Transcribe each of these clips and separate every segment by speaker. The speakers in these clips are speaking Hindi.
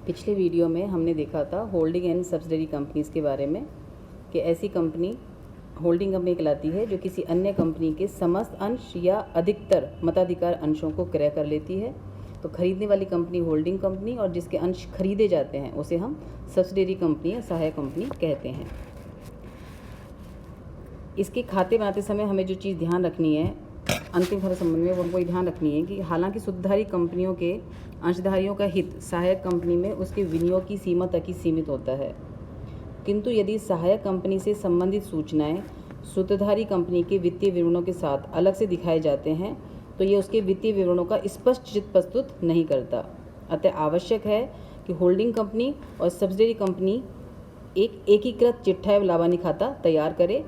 Speaker 1: पिछले वीडियो में हमने देखा था होल्डिंग एंड सब्सिडरी कंपनीज़ के बारे में कि ऐसी कंपनी होल्डिंग कंपनी कहलाती है जो किसी अन्य कंपनी के समस्त अंश या अधिकतर मताधिकार अंशों को क्रय कर लेती है। तो खरीदने वाली कंपनी होल्डिंग कंपनी और जिसके अंश खरीदे जाते हैं उसे हम सब्सिडरी कंपनी या सहायक कंपनी कहते हैं। इसके खाते बनाते समय हमें जो चीज़ ध्यान रखनी है अंतिम खाते संबंध में, वो हमको ध्यान रखनी है कि हालांकि सुधारी कंपनियों के अंशधारियों का हित सहायक कंपनी में उसके विनियोग की सीमा तक ही सीमित होता है, किंतु यदि सहायक कंपनी से संबंधित सूचनाएं सूत्रधारी कंपनी के वित्तीय विवरणों के साथ अलग से दिखाए जाते हैं तो ये उसके वित्तीय विवरणों का स्पष्ट चित्र प्रस्तुत नहीं करता। अतः आवश्यक है कि होल्डिंग कंपनी और सब्सिडरी कंपनी एक एकीकृत चिट्ठा एवं लाभानी खाता तैयार करे,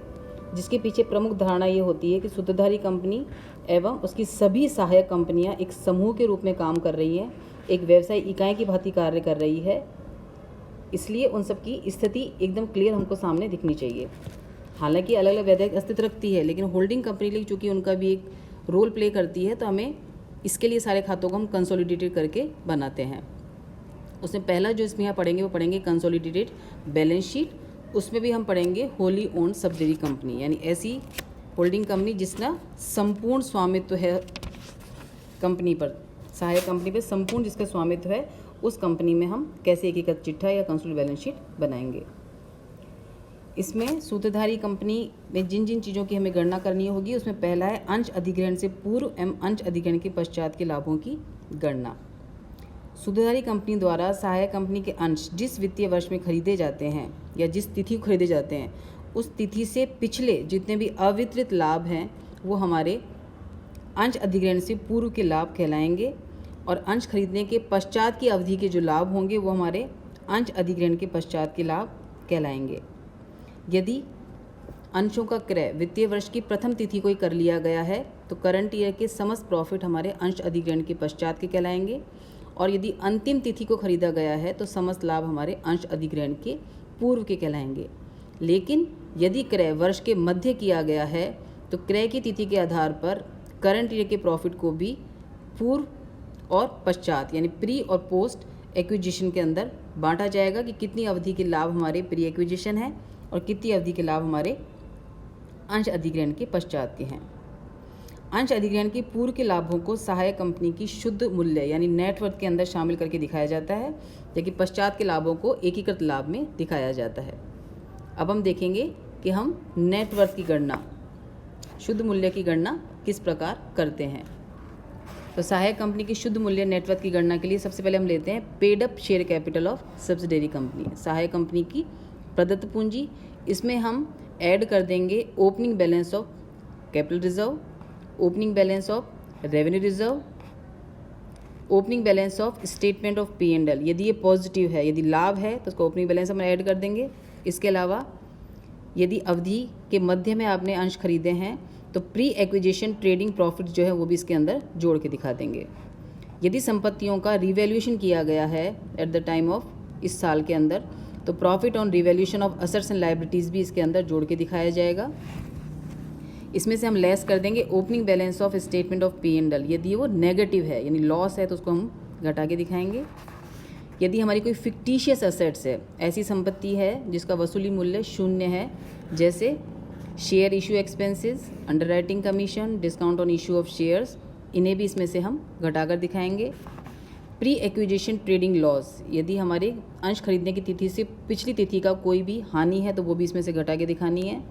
Speaker 1: जिसके पीछे प्रमुख धारणा ये होती है कि सूत्रधारी कंपनी एवं उसकी सभी सहायक कंपनियां एक समूह के रूप में काम कर रही हैं, एक व्यवसायिक इकाई की भांति कार्य कर रही है। इसलिए उन सब की स्थिति एकदम क्लियर हमको सामने दिखनी चाहिए। हालांकि अलग अलग वैधानिक अस्तित्व रखती है, लेकिन होल्डिंग कंपनी लिए चूँकि उनका भी एक रोल प्ले करती है तो हमें इसके लिए सारे खातों को हम कंसोलिडेटेड करके बनाते हैं। उसमें पहला जो इसमें यहाँ पढ़ेंगे वो पढ़ेंगे कंसोलिडेटेड बैलेंस शीट। उसमें भी हम पढ़ेंगे होली ओन्ड सब्सिडरी कंपनी, यानी ऐसी होल्डिंग कंपनी जिसका संपूर्ण स्वामित्व है कंपनी पर, सहायक कंपनी पर संपूर्ण जिसका स्वामित्व है, उस कंपनी में हम कैसे एकीकृत चिट्ठा या कंसोलिडेटेड बैलेंस शीट बनाएंगे। इसमें सूत्रधारी कंपनी में जिन जिन चीज़ों की हमें गणना करनी होगी उसमें पहला है अंश अधिग्रहण से पूर्व एवं अंश अधिग्रहण के पश्चात के लाभों की गणना। सूत्रधारी कंपनी द्वारा सहायक कंपनी के अंश जिस वित्तीय वर्ष में खरीदे जाते हैं या जिस तिथि को खरीदे जाते हैं उस तिथि से पिछले जितने भी अवितरित लाभ हैं वो हमारे अंश अधिग्रहण से पूर्व के लाभ कहलाएंगे, और अंश खरीदने के पश्चात की अवधि के जो लाभ होंगे वो हमारे अंश अधिग्रहण के पश्चात के लाभ कहलाएंगे। यदि अंशों का क्रय वित्तीय वर्ष की प्रथम तिथि को ही कर लिया गया है तो करंट ईयर के समस्त प्रॉफिट हमारे अंश अधिग्रहण के पश्चात के कहलाएंगे, और यदि अंतिम तिथि को खरीदा गया है तो समस्त लाभ हमारे अंश अधिग्रहण के पूर्व के कहलाएंगे। लेकिन यदि क्रय वर्ष के मध्य किया गया है तो क्रय की तिथि के आधार पर करंट ईयर के प्रॉफिट को भी पूर्व और पश्चात यानी प्री और पोस्ट एक्विजिशन के अंदर बांटा जाएगा कि कितनी अवधि के लाभ हमारे प्री एक्विजिशन है और कितनी अवधि के लाभ हमारे अंश अधिग्रहण के पश्चात के हैं। अंश अधिग्रहण के पूर्व के लाभों को सहायक कंपनी की शुद्ध मूल्य यानी नेटवर्थ के अंदर शामिल करके दिखाया जाता है, जबकि पश्चात के लाभों को एकीकृत लाभ में दिखाया जाता है। अब हम देखेंगे कि हम नेटवर्थ की गणना, शुद्ध मूल्य की गणना किस प्रकार करते हैं। तो सहायक कंपनी की शुद्ध मूल्य नेटवर्थ की गणना के लिए सबसे पहले हम लेते हैं paid up share capital of subsidiary company, सहायक कंपनी की प्रदत्त पूंजी। इसमें हम ऐड कर देंगे opening balance of capital reserve, opening balance of revenue reserve, opening balance of statement of P&L। यदि ये पॉजिटिव है, यदि लाभ है तो उसको ओपनिंग बैलेंस हम ऐड कर देंगे। इसके अलावा यदि अवधि के मध्य में आपने अंश खरीदे हैं तो प्री एक्विजिशन ट्रेडिंग प्रॉफिट जो है वो भी इसके अंदर जोड़ के दिखा देंगे। यदि संपत्तियों का रिवैल्यूएशन किया गया है एट द टाइम ऑफ इस साल के अंदर तो profit on revaluation of assets and liabilities भी इसके अंदर जोड़ के दिखाया जाएगा। इसमें से हम लेस कर देंगे opening balance of statement of P&L। यदि वो नेगेटिव है यानी लॉस है तो उसको हम घटा के दिखाएंगे। यदि हमारी कोई फिक्टिशियस असेट्स है, ऐसी संपत्ति है जिसका वसूली मूल्य शून्य है, जैसे share issue expenses, underwriting commission, discount on issue of shares, इन्हें भी इसमें से हम घटाकर दिखाएंगे। प्री एक्विजिशन ट्रेडिंग लॉस, यदि हमारे अंश खरीदने की तिथि से पिछली तिथि का कोई भी हानि है तो वो भी इसमें से घटा के दिखानी है।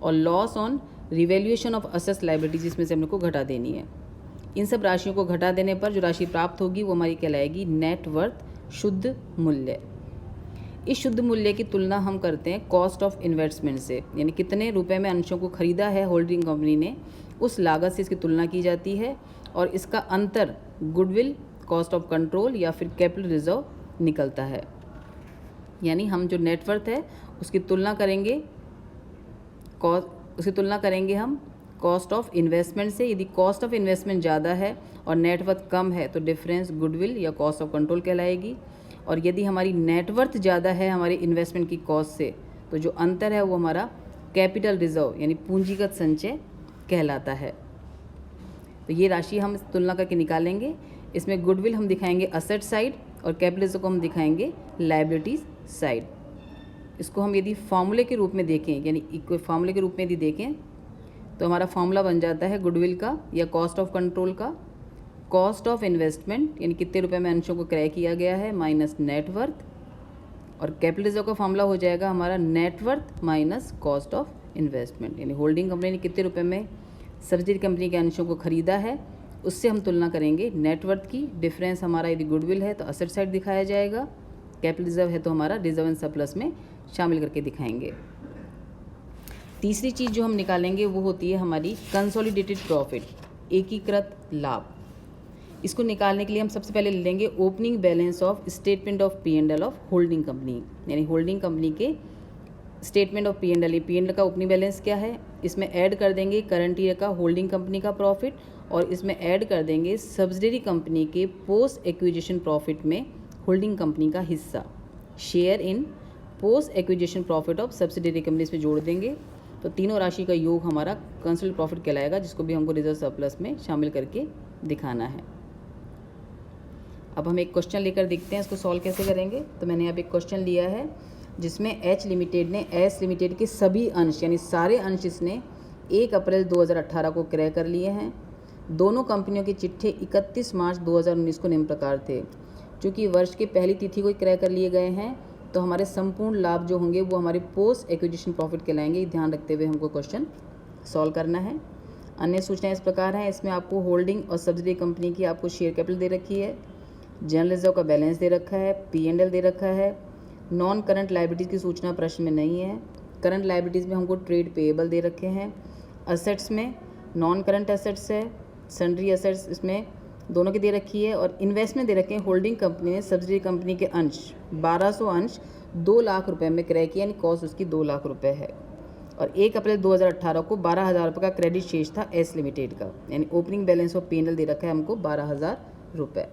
Speaker 1: और loss on revaluation of assets liabilities इसमें से हम लोग को घटा देनी है। इन सब राशियों को घटा देने पर जो राशि प्राप्त होगी वो हमारी कहलाएगी नेटवर्थ, शुद्ध मूल्य। इस शुद्ध मूल्य की तुलना हम करते हैं कॉस्ट ऑफ इन्वेस्टमेंट से, यानी कितने रुपए में अंशों को खरीदा है होल्डिंग कंपनी ने, उस लागत से इसकी तुलना की जाती है, और इसका अंतर गुडविल, कॉस्ट ऑफ कंट्रोल या फिर कैपिटल रिजर्व निकलता है। यानी हम जो नेटवर्थ है उसकी तुलना करेंगे हम कॉस्ट ऑफ इन्वेस्टमेंट से। यदि कॉस्ट ऑफ इन्वेस्टमेंट ज़्यादा है और नेटवर्थ कम है तो डिफरेंस गुडविल या कॉस्ट ऑफ कंट्रोल कहलाएगी, और यदि हमारी नेटवर्थ ज़्यादा है हमारी इन्वेस्टमेंट की कॉस्ट से तो जो अंतर है वो हमारा कैपिटल रिजर्व यानी पूंजीगत संचय कहलाता है। तो ये राशि हम तुलना करके निकालेंगे। इसमें गुडविल हम दिखाएंगे असेट साइड और कैपिटल रिजर्व को हम दिखाएंगे लायबिलिटीज़ साइड। इसको हम यदि फार्मूले के रूप में देखें, यानी कोई फार्मूले के रूप में यदि देखें तो हमारा फार्मूला बन जाता है गुडविल का या कॉस्ट ऑफ कंट्रोल का, कॉस्ट ऑफ इन्वेस्टमेंट यानी कितने रुपए में अंशों को क्रय किया गया है माइनस नेटवर्थ, और कैपिटल रिजर्व का फार्मूला हो जाएगा हमारा net worth minus cost of investment, यानी होल्डिंग कंपनी ने कितने रुपए में सब्सिडरी कंपनी के अंशों को खरीदा है उससे हम तुलना करेंगे नेटवर्थ की। डिफरेंस हमारा यदि गुडविल है तो असेट साइड दिखाया जाएगा, कैपिटल रिजर्व है तो हमारा रिजर्व एंड सरप्लस में शामिल करके दिखाएंगे। तीसरी चीज़ जो हम निकालेंगे वो होती है हमारी कंसोलिडेटेड प्रॉफिट, एकीकृत लाभ। इसको निकालने के लिए हम सबसे पहले ले लेंगे opening balance of statement of P&L of holding company, यानी होल्डिंग कंपनी के स्टेटमेंट ऑफ P&L। P&L का ओपनिंग बैलेंस क्या है, इसमें ऐड कर देंगे करंट ईयर का होल्डिंग कंपनी का प्रॉफिट, और इसमें ऐड कर देंगे सब्सिडरी कंपनी के पोस्ट एक्विजिशन प्रॉफिट में होल्डिंग कंपनी का हिस्सा, share in post acquisition profit of subsidiary company इसमें जोड़ देंगे। तो तीनों राशि का योग हमारा कंसोलिडेटेड प्रॉफिट कहलाएगा, जिसको भी हमको रिजर्व सरप्लस में शामिल करके दिखाना है। अब हम एक क्वेश्चन लेकर देखते हैं इसको सॉल्व कैसे करेंगे। तो मैंने यहाँ पे एक क्वेश्चन लिया है जिसमें एच लिमिटेड ने एस लिमिटेड के सभी अंश यानी सारे अंश इसने 1 अप्रैल 2018 को क्रय कर लिए हैं। दोनों कंपनियों के चिट्ठे 31 मार्च 2019 को निम्न प्रकार थे। चूँकि वर्ष की पहली तिथि को क्रय कर लिए गए हैं तो हमारे संपूर्ण लाभ जो होंगे वो हमारे पोस्ट एक्विजिशन प्रॉफिट कहलाएंगे। ध्यान रखते हुए हमको क्वेश्चन सॉल्व करना है। अन्य सूचनाएं इस प्रकार हैं, इसमें आपको होल्डिंग और सब्सिडरी कंपनी की आपको शेयर कैपिटल दे रखी है, जनरल रिजर्व का बैलेंस दे रखा है, P&L दे रखा है। नॉन करंट लायबिलिटीज़ की सूचना प्रश्न में नहीं है। करंट लायबिलिटीज़ में हमको ट्रेड पेएबल दे रखे हैं। असेट्स में नॉन करंट एसेट्स है, सन्ड्री एसेट्स इसमें दोनों की दे रखी है, और इन्वेस्टमेंट दे रखे हैं। होल्डिंग कंपनी ने सब्सिडरी कंपनी के अंश 1200 अंश 2 लाख रुपए में क्रय किया, यानी कॉस्ट उसकी 2 लाख रुपए है। और 1 अप्रैल 2018 को 12,000 रुपये का क्रेडिट शेष था एस लिमिटेड का, यानी ओपनिंग बैलेंस ऑफ P&L दे रखा है हमको 12,000 रुपये।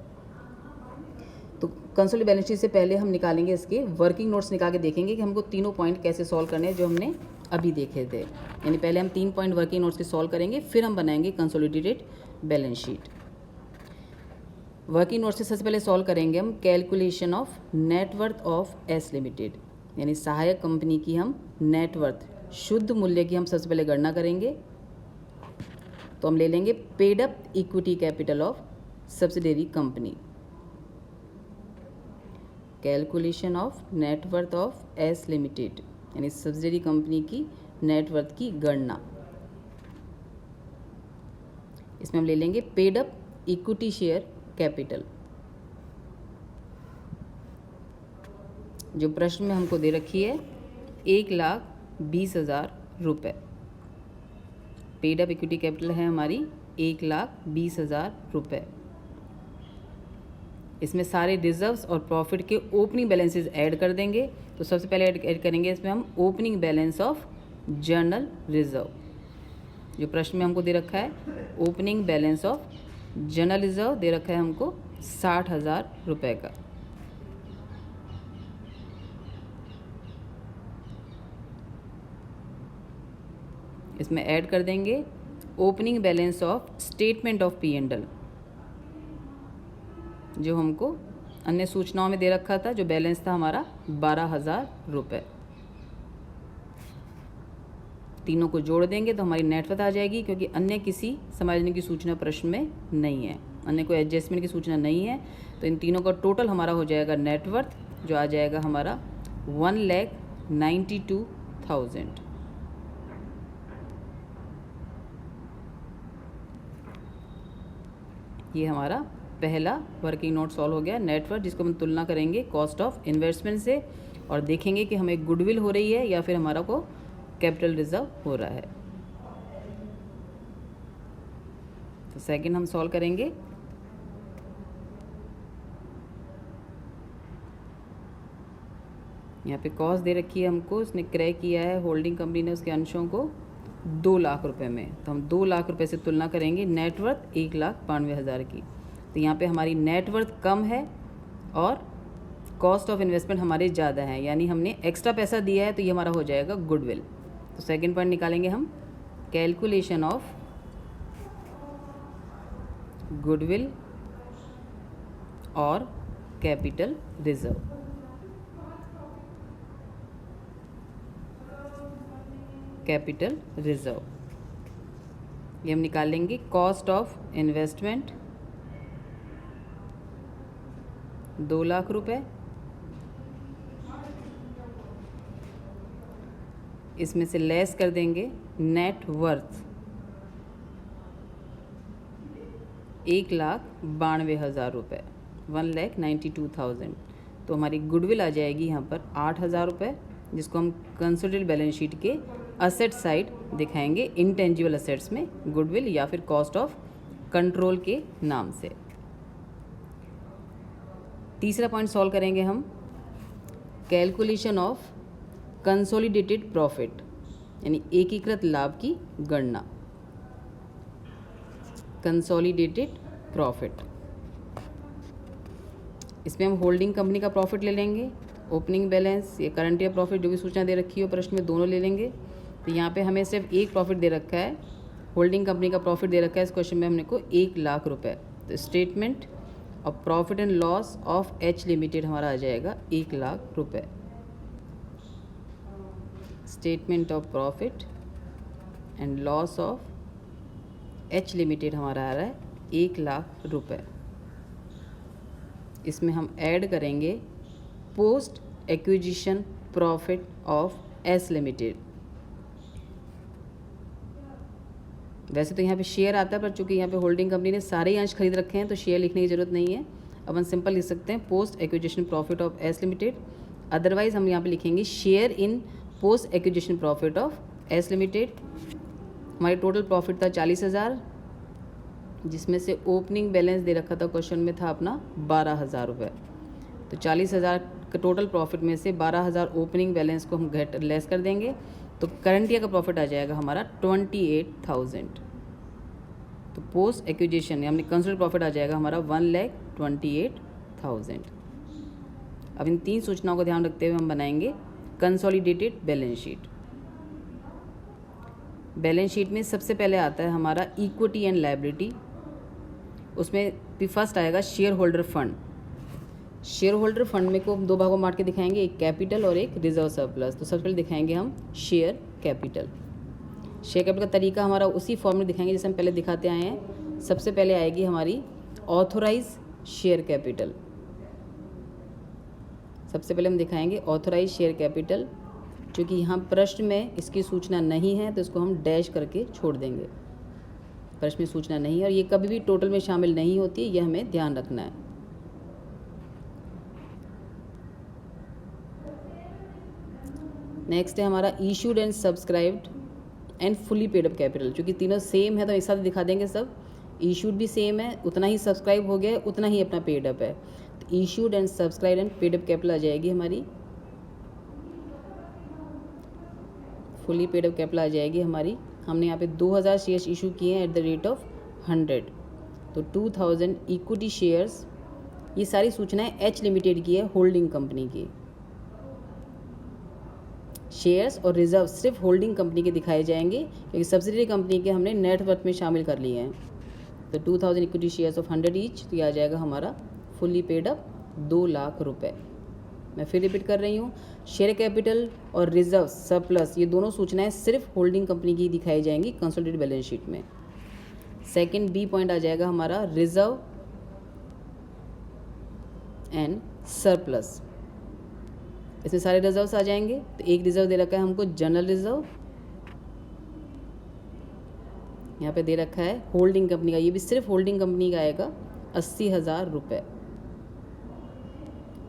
Speaker 1: तो कंसोलिडेटेड बैलेंस शीट से पहले हम निकालेंगे इसके वर्किंग नोट्स निकाल के देखेंगे कि हमको तीनों पॉइंट कैसे सॉल्व करने हैं जो हमने अभी देखे थे। यानी पहले हम 3 पॉइंट वर्किंग नोट्स के सॉल्व करेंगे, फिर हम बनाएंगे consolidated balance sheet. Working note से सबसे पहले सॉल्व करेंगे हम calculation of net worth of S limited, यानी सहायक कंपनी की हम नेटवर्थ शुद्ध मूल्य की हम सबसे पहले गणना करेंगे। तो हम ले लेंगे paid up equity capital of subsidiary company, calculation of net worth of S limited यानी सब्सिडरी कंपनी की नेटवर्थ की गणना। इसमें हम ले लेंगे paid up equity share capital, जो प्रश्न में हमको दे रखी है 1,20,000 रुपये। पेड अप इक्विटी कैपिटल है हमारी 1,20,000 रुपये। इसमें सारे रिजर्व्स और प्रॉफिट के ओपनिंग बैलेंसेस ऐड कर देंगे। तो सबसे पहले ऐड करेंगे इसमें हम opening balance of journal reserve, जो प्रश्न में हमको दे रखा है opening balance of general reserve दे रखा है हमको 60,000 रुपये का। इसमें ऐड कर देंगे opening balance of statement of P&L, जो हमको अन्य सूचनाओं में दे रखा था, जो बैलेंस था हमारा 12,000 रुपये। तीनों को जोड़ देंगे तो हमारी नेटवर्थ आ जाएगी, क्योंकि अन्य किसी समायोजन की सूचना प्रश्न में नहीं है, अन्य कोई एडजस्टमेंट की सूचना नहीं है। तो इन तीनों का टोटल हमारा हो जाएगा नेटवर्थ, जो आ जाएगा हमारा 1,92,000। ये हमारा पहला वर्किंग नोट सॉल्व हो गया, नेटवर्थ, जिसको हम तुलना करेंगे कॉस्ट ऑफ इन्वेस्टमेंट से, और देखेंगे कि हमें गुडविल हो रही है या फिर हमारा को कैपिटल रिजर्व हो रहा है। तो सेकंड हम सॉल्व करेंगे। यहाँ पे कॉस्ट दे रखी है हमको, उसने क्रय किया है होल्डिंग कंपनी ने उसके अंशों को 2 लाख रुपए में। तो हम 2 लाख रुपए से तुलना करेंगे नेटवर्थ 1,92,000 की। तो यहाँ पे हमारी नेटवर्थ कम है और कॉस्ट ऑफ इन्वेस्टमेंट हमारे ज़्यादा है, यानी हमने एक्स्ट्रा पैसा दिया है, तो ये हमारा हो जाएगा गुडविल। तो सेकंड पॉइंट निकालेंगे हम कैलकुलेशन ऑफ गुडविल और कैपिटल रिजर्व। कैपिटल रिजर्व ये हम निकाल लेंगे। कॉस्ट ऑफ इन्वेस्टमेंट 2 लाख रुपए, इसमें से लेस कर देंगे नेट वर्थ 1,92,000 रुपये, 1,92,000। तो हमारी गुडविल आ जाएगी यहाँ पर 8,000 रुपये, जिसको हम कंसोलिडेटेड बैलेंस शीट के असेट साइड दिखाएंगे इंटेंजिबल असेट्स में गुडविल या फिर कॉस्ट ऑफ कंट्रोल के नाम से। तीसरा पॉइंट सॉल्व करेंगे हम, कैलकुलेशन ऑफ कंसोलिडेटेड प्रॉफिट यानी एकीकृत लाभ की गणना। कंसोलिडेटेड प्रॉफिट, इसमें हम होल्डिंग कंपनी का प्रॉफिट ले लेंगे, ओपनिंग बैलेंस या करंट ईयर प्रॉफिट जो भी सूचना दे रखी हो प्रश्न में दोनों ले लेंगे। तो यहाँ पे हमें सिर्फ एक प्रॉफिट दे रखा है, होल्डिंग कंपनी का प्रॉफिट दे रखा है इस क्वेश्चन में हमने को 1 लाख रुपए। तो statement of profit and loss of H limited हमारा आ जाएगा 1 लाख रुपए। Statement of profit and loss of H limited हमारा आ रहा है 1 लाख रुपए। इसमें हम ऐड करेंगे post acquisition profit of S limited. वैसे तो यहाँ पे शेयर आता है, पर चूंकि यहाँ पे होल्डिंग कंपनी ने सारे ही अंश खरीद रखे हैं तो शेयर लिखने की ज़रूरत नहीं है। अब हम सिंपल लिख सकते हैं post acquisition profit of S limited. Otherwise हम यहाँ पे लिखेंगे share in post acquisition profit of S limited. हमारी टोटल प्रॉफिट था 40,000, जिसमें से ओपनिंग बैलेंस दे रखा था क्वेश्चन में था अपना 12,000 रुपये। तो 40,000 का टोटल प्रॉफिट में से 12,000 ओपनिंग बैलेंस को हम लेस कर देंगे, तो करंट ईयर का प्रॉफिट आ जाएगा हमारा 28,000। तो पोस्ट एक्विजिशन यानी कंसोलिडेटेड प्रॉफिट आ जाएगा हमारा 1,28,000। अब इन 3 सूचनाओं को ध्यान रखते हुए हम बनाएंगे consolidated balance sheet. Balance sheet में सबसे पहले आता है हमारा इक्विटी एंड लायबिलिटी। उसमें भी फर्स्ट आएगा share holder fund. Share holder fund में को 2 भागों में बांट के दिखाएंगे, एक कैपिटल और एक रिजर्व सरप्लस। तो सबसे पहले दिखाएंगे हम शेयर कैपिटल। शेयर कैपिटल का तरीका हमारा उसी फॉर्म में दिखाएंगे जैसे हम पहले दिखाते आए हैं। सबसे पहले आएगी हमारी ऑथोराइज शेयर कैपिटल। सबसे पहले हम दिखाएंगे ऑथोराइज शेयर कैपिटल। चूँकि यहाँ प्रश्न में इसकी सूचना नहीं है तो इसको हम डैश करके छोड़ देंगे, प्रश्न में सूचना नहीं है और ये कभी भी टोटल में शामिल नहीं होती, यह हमें ध्यान रखना है। नेक्स्ट है हमारा issued and subscribed and fully paid up capital. चूँकि तीनों सेम है तो एक साथ दिखा देंगे सब। इशूड भी सेम है, उतना ही सब्सक्राइब हो गया, उतना ही अपना पेड अप है। तो issued and subscribe and paid up capital आ जाएगी हमारी, फुली पेड अप कैपिटल आ जाएगी हमारी। हमने यहाँ पे 2,000 शेयर्स इशू किए हैं एट द रेट ऑफ 100, तो 2,000 इक्विटी शेयर्स। ये सारी सूचनाएं एच लिमिटेड की है, होल्डिंग कंपनी की। शेयर्स और रिजर्व सिर्फ होल्डिंग कंपनी के दिखाए जाएंगे क्योंकि सब्सिडरी कंपनी के हमने नेटवर्थ में शामिल कर लिए हैं। तो 2,000 इक्विटी शेयर्स ऑफ 100 ईच, तो ये आ जाएगा हमारा फुली पेड अप 2 लाख रुपए। मैं फिर रिपीट कर रही हूँ, शेयर कैपिटल और रिजर्व सरप्लस ये दोनों सूचनाएं सिर्फ होल्डिंग कंपनी की दिखाई जाएंगी कंसोलिडेटेड बैलेंस शीट में। सेकंड बी पॉइंट आ जाएगा हमारा रिजर्व एंड सरप्लस। इसमें सारे रिजर्व्स आ जाएंगे। तो एक रिजर्व दे रखा है हमको जनरल रिजर्व, यहाँ पे दे रखा है होल्डिंग कंपनी का, ये भी सिर्फ होल्डिंग कंपनी का आएगा 80,000 रुपये।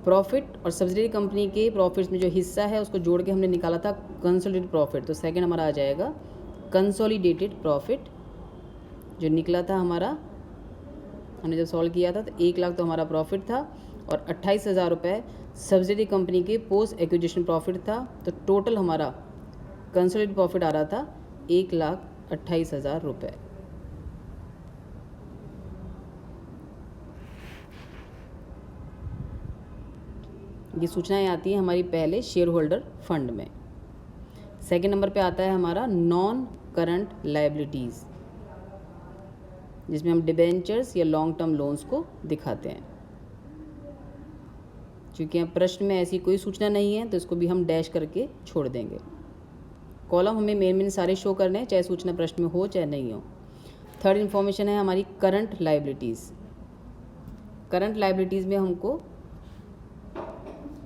Speaker 1: प्रॉफिट और सब्सिडरी कंपनी के प्रॉफिट्स में जो हिस्सा है उसको जोड़ के हमने निकाला था कंसोलिडेटेड प्रॉफिट। तो सेकंड हमारा आ जाएगा कंसोलिडेटेड प्रॉफिट, जो निकला था हमारा, हमने जब सॉल्व किया था तो 1 लाख तो हमारा प्रॉफिट था और 28,000 रुपये सब्सिडरी कंपनी के पोस्ट एक्विजिशन प्रॉफिट था। तो टोटल हमारा कंसोलिडेटेड प्रॉफिट आ रहा था 1,28,000 रुपये। ये सूचनाएं आती हैं हमारी पहले शेयर होल्डर फंड में। सेकंड नंबर पे आता है हमारा नॉन करंट लायबिलिटीज़, जिसमें हम डिबेंचर्स या लॉन्ग टर्म लोन्स को दिखाते हैं। क्योंकि यहाँ प्रश्न में ऐसी कोई सूचना नहीं है तो इसको भी हम डैश करके छोड़ देंगे। कॉलम हमें मेन सारे शो करने हैं, चाहे सूचना प्रश्न में हो चाहे नहीं हो। थर्ड इन्फॉर्मेशन है हमारी करंट लायबिलिटीज़। करंट लायबिलिटीज़ में हमको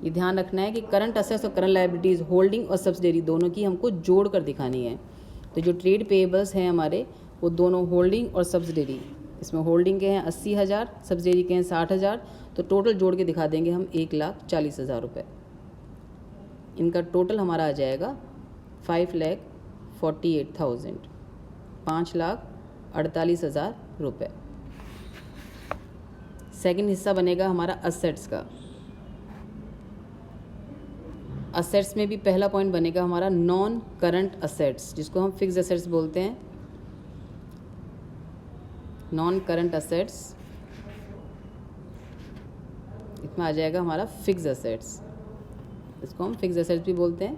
Speaker 1: ये ध्यान रखना है कि करंट असेट्स और करंट लायबिलिटीज़ होल्डिंग और सब्सिडरी दोनों की हमको जोड़ कर दिखानी है। तो जो ट्रेड पेएबल्स हैं हमारे वो दोनों होल्डिंग और सब्सिडरी, इसमें होल्डिंग के हैं 80,000, सब्सिडरी के हैं 60,000, तो टोटल जोड़ के दिखा देंगे हम 1,40,000 रुपये। इनका टोटल हमारा आ जाएगा 5,48,000, 5,48,000 रुपये। सेकंड हिस्सा बनेगा हमारा असेट्स का। असेट्स में भी पहला पॉइंट बनेगा हमारा नॉन करंट असेट्स, जिसको हम फिक्स असेट्स बोलते हैं। नॉन करंट असेट्स, इसमें आ जाएगा हमारा फिक्स असेट्स, इसको हम फिक्स असेट्स भी बोलते हैं।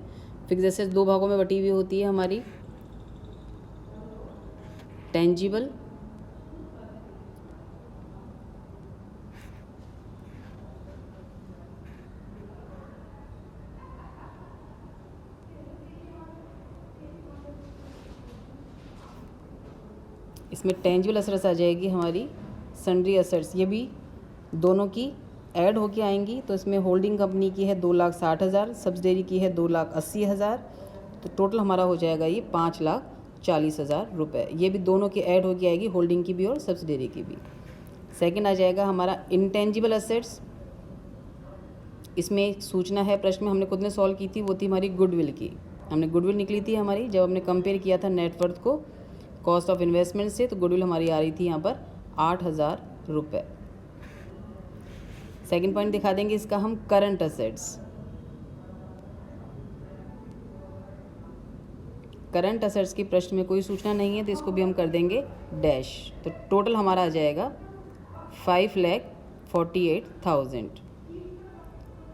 Speaker 1: फिक्स असेट्स दो भागों में बटी हुई होती है हमारी, टेंजिबल इसमें टेंजिबल असेट्स आ जाएगी हमारी, सन्ड्री असेट्स ये भी दोनों की ऐड होके आएंगी। तो इसमें होल्डिंग कंपनी की है 2,60,000, सब्सिडरी की है 2,80,000, तो टोटल हमारा हो जाएगा ये 5,40,000 रुपये। ये भी दोनों की ऐड होके आएगी, होल्डिंग की भी और सब्सिडरी की भी। सेकंड आ जाएगा हमारा इंटेंजिबल असेट्स। इसमें एक सूचना है, प्रश्न में हमने खुद ने सॉल्व की थी, वो थी हमारी गुडविल की। हमने गुडविल निकली थी हमारी, जब हमने कंपेयर किया था नेटवर्थ को कॉस्ट ऑफ इन्वेस्टमेंट से, तो गुडविल हमारी आ रही थी यहाँ पर 8,000 रुपये। सेकेंड पॉइंट दिखा देंगे इसका हम करंट असेट्स। करंट असेट्स की प्रश्न में कोई सूचना नहीं है तो इसको भी हम कर देंगे डैश। तो टोटल हमारा आ जाएगा 5,48,000,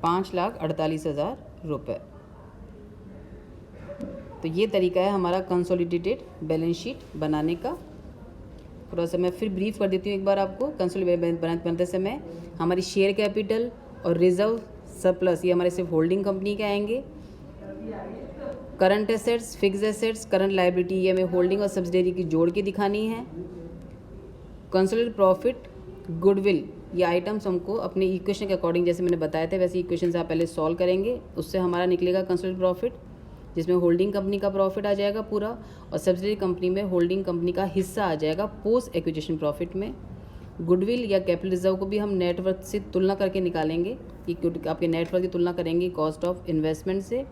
Speaker 1: 5,48,000 रुपये। तो ये तरीका है हमारा कंसोलिडेटेड बैलेंस शीट बनाने का। थोड़ा सा मैं फिर ब्रीफ कर देती हूँ एक बार आपको। कंसोलिडेटेड बनाते समय हमारी शेयर कैपिटल और रिजर्व सरप्लस ये हमारे सिर्फ होल्डिंग कंपनी के आएंगे। Current assets, fix assets, current liability ये हमें होल्डिंग और सब्सिडरी की जोड़ के दिखानी है। कंसोलिडेटेड प्रॉफिट, गुडविल ये आइटम्स हमको अपने इक्वेशन के अकॉर्डिंग, जैसे मैंने बताया था वैसे इक्वेशन आप पहले सॉल्व करेंगे, उससे हमारा निकलेगा कंसोलिडेटेड प्रॉफिट, जिसमें होल्डिंग कंपनी का प्रॉफिट आ जाएगा पूरा और सब्सिडरी कंपनी में होल्डिंग कंपनी का हिस्सा आ जाएगा पोस्ट एक्विजिशन प्रॉफिट में। गुडविल या कैपिटल रिजर्व को भी हम नेटवर्थ से तुलना करके निकालेंगे कि आपके नेटवर्थ की तुलना करेंगे कॉस्ट ऑफ इन्वेस्टमेंट से।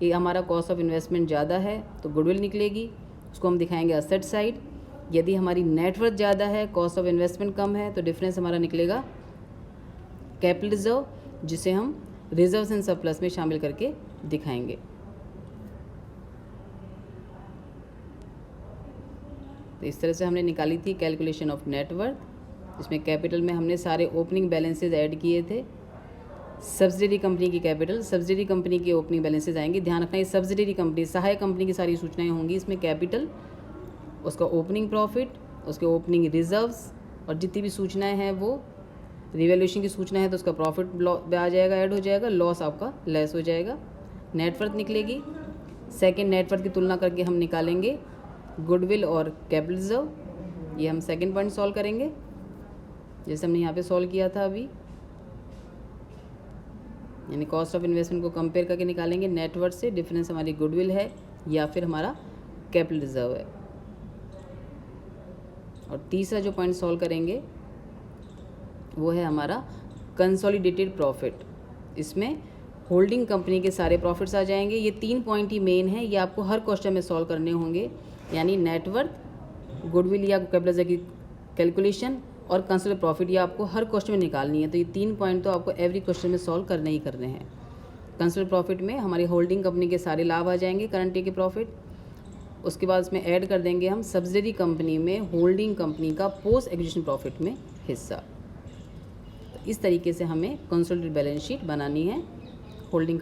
Speaker 1: ये हमारा कॉस्ट ऑफ इन्वेस्टमेंट ज़्यादा है तो गुडविल निकलेगी, उसको हम दिखाएंगे असेट साइड। यदि हमारी नेटवर्थ ज़्यादा है, कॉस्ट ऑफ इन्वेस्टमेंट कम है, तो डिफरेंस हमारा निकलेगा कैपिटल रिजर्व, जिसे हम रिजर्व्स एंड सरप्लस में शामिल करके दिखाएंगे। तो इस तरह से हमने निकाली थी कैलकुलेशन ऑफ नेटवर्थ, जिसमें कैपिटल में हमने सारे ओपनिंग बैलेंसेज ऐड किए थे। सब्सिडरी कंपनी की कैपिटल, सब्सिडरी कंपनी के ओपनिंग बैलेंसेज आएंगे। ध्यान रखना ये सब्सिडरी कंपनी, सहायक कंपनी की सारी सूचनाएं होंगी इसमें। कैपिटल, उसका ओपनिंग प्रॉफिट, उसके ओपनिंग रिजर्व्स और जितनी भी सूचनाएं हैं वो रिवैल्यूएशन की सूचना है तो उसका प्रॉफिट आ जाएगा, ऐड हो जाएगा, लॉस आपका लेस हो जाएगा। नेटवर्थ निकलेगी। सेकेंड नेटवर्थ की तुलना करके हम निकालेंगे गुडविल और कैपिटल रिजर्व। ये हम सेकेंड पॉइंट सॉल्व करेंगे जैसे हमने यहाँ पे सॉल्व किया था अभी, यानी कॉस्ट ऑफ इन्वेस्टमेंट को कंपेयर करके निकालेंगे नेटवर्थ से, डिफरेंस हमारी गुडविल है या फिर हमारा कैपिटल रिजर्व है। और तीसरा जो पॉइंट सॉल्व करेंगे वो है हमारा कंसोलिडेटेड प्रॉफिट। इसमें होल्डिंग कंपनी के सारे प्रॉफिट्स आ जाएंगे। ये 3 पॉइंट ही मेन है, ये आपको हर क्वेश्चन में सॉल्व करने होंगे, यानी नेटवर्थ, गुडविल या कैपिटल रिजर्व की कैलकुलेशन और कंसोलिडेटेड प्रॉफिट, ये आपको हर क्वेश्चन में निकालनी है। तो ये 3 पॉइंट तो आपको एवरी क्वेश्चन में सॉल्व करने ही करने हैं। कंसोलिडेटेड प्रॉफिट में हमारी होल्डिंग कंपनी के सारे लाभ आ जाएंगे, करंट ईयर के प्रॉफिट। उसके बाद इसमें ऐड कर देंगे हम सब्सिडरी कंपनी में होल्डिंग कंपनी का पोस्ट एक्विजिशन प्रॉफिट में हिस्सा। तो इस तरीके से हमें कंसोलिडेटेड बैलेंस शीट बनानी है होल्डिंग